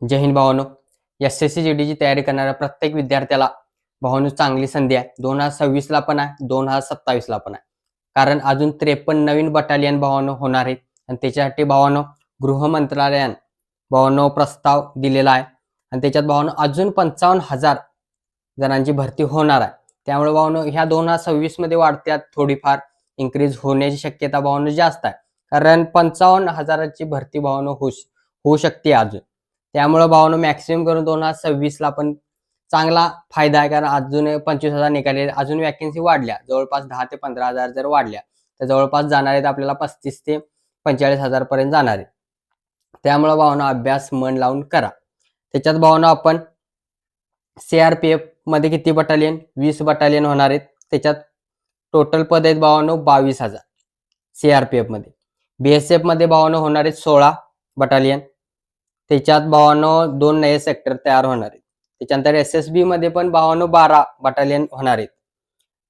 जय हिंद भावांनो. SSC GDची तयारी करणाऱ्या प्रत्येक विद्यार्थ्याला भावांनो चांगली संधी आहे. 2026 ला पण आहे, 2027 ला पण आहे. कारण अजून 53 नवीन बटालियन भावांनो होणार आहेत आणि त्याच्यासाठी भावांनो गृह मंत्रालयाने भावांनो प्रस्ताव दिलेला आहे आणि त्याच्यात भावांनो अजून 55,000 जणांची भरती होणार आहे. त्यामुळे भावांनो ह्या 2026 मध्ये वाढत्यात थोडीफार इन्क्रीज होण्याची शक्यता भावांनो जास्त आहे. कारण 55,000ची भरती भावांनो होऊ शकते अजून. त्यामुळे भावांनो मॅक्सिमम करून 2026 ला पण चांगला फायदा आहे. कारण अजून 25,000 निघाले, अजून वॅकन्सी वाढल्या, जवळपास 10 ते 15,000 जर वाढल्या तर जवळपास जाणार आहेत आपल्याला 35 ते 45,000 पर्यंत जाणार आहे. त्यामुळे भावांनो अभ्यास मन लावून करा. त्याच्यात भावांनो आपण CRPF मध्ये किती बटालियन? 20 बटालियन होणार आहेत. त्याच्यात टोटल पद आहेत भावांनो 22,000 CRPF मध्ये. BSF मध्ये भावांनो होणार आहेत 16 बटालियन. त्याच्यात भावांनो 2 नवे सेक्टर तयार होणार आहेत. त्याच्यानंतर SSB मध्ये पण भावांनो 12 बटालियन होणार आहेत.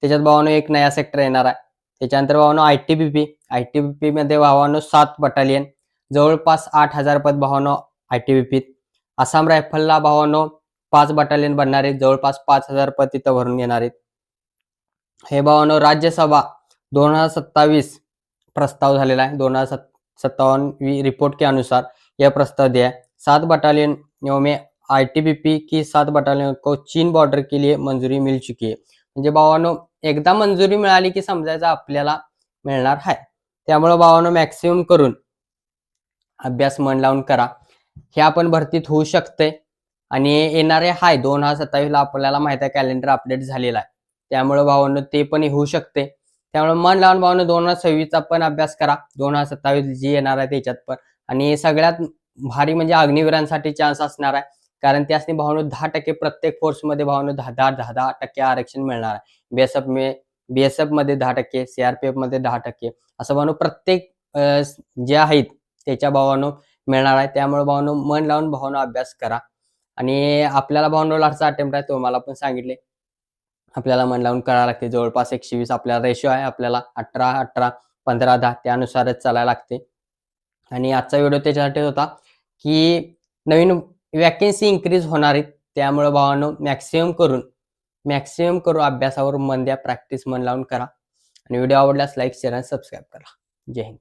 त्याच्यात भावांनो एक नया सेक्टर येणार आहे. त्याच्यानंतर भावांनो ITBP मध्ये भावांनो 7 बटालियन, जवळपास 8,000 पद भावांनो ITBP. आसाम रायफलला भावांनो 5 बटालियन बनणार आहेत, जवळपास 5,000 पद तिथं भरून येणार आहेत. हे भावांनो राज्यसभा 2027 प्रस्ताव झालेला आहे. 2057 रिपोर्ट के अनुसार यह प्रस्ताव दिया है. 7 बटालियनों में ITBP की 7 बटालियन को चीन बॉर्डर के लिए मंजुरी मिल चुकी है. म्हणजे भावांनो एकदा मंजुरी मिळाली की समजायचं आपल्याला मिळणार आहे. त्यामुळे भावांनो मॅक्सिमम करून अभ्यास मन लावून करा. ह्या पण भरतीत होऊ शकते आणि येणारे हाय 2027 ला आपल्याला माहिती आहे कॅलेंडर अपडेट झालेला आहे. त्यामुळे भावांनो ते पण होऊ शकते. त्यामुळे मन लावून भावांनो 2026 चा पण अभ्यास करा. 2027 जी येणार आहे त्याच्यात पण. आणि सगळ्यात भारी म्हणजे अग्निवीरांसाठी चान्स असणार आहे. कारण त्यासनी भावांनो 10% प्रत्येक फोर्समध्ये भावांनो 10% आरक्षण मिळणार आहे. BSF मध्ये 10%, CRPF मध्ये 10%, असं भावांनो प्रत्येक जे आहेत त्याच्या भावांनो मिळणार आहे. त्यामुळे भावांनो मन लावून भावांनो अभ्यास करा. आणि आपल्याला भावांनो लास्टचा अटेम्प्ट आहे तो मला पण सांगितले. आपल्याला मन लावून करावं लागते. जवळपास 120 आपल्याला रेशो आहे. आपल्याला 18-18, 15-10 त्यानुसारच चालायला लागते. आणि आजचा व्हिडिओ त्याच्यासाठी होता की नवीन वॅकन्सी इन्क्रीज होणार आहेत. त्यामुळे भावांनो मॅक्सिमम करून अभ्यासावर मन द्या, प्रॅक्टिस मन लावून करा. आणि व्हिडिओ आवडल्यास लाईक, शेअर आणि सबस्क्राईब करा. जय हिंद.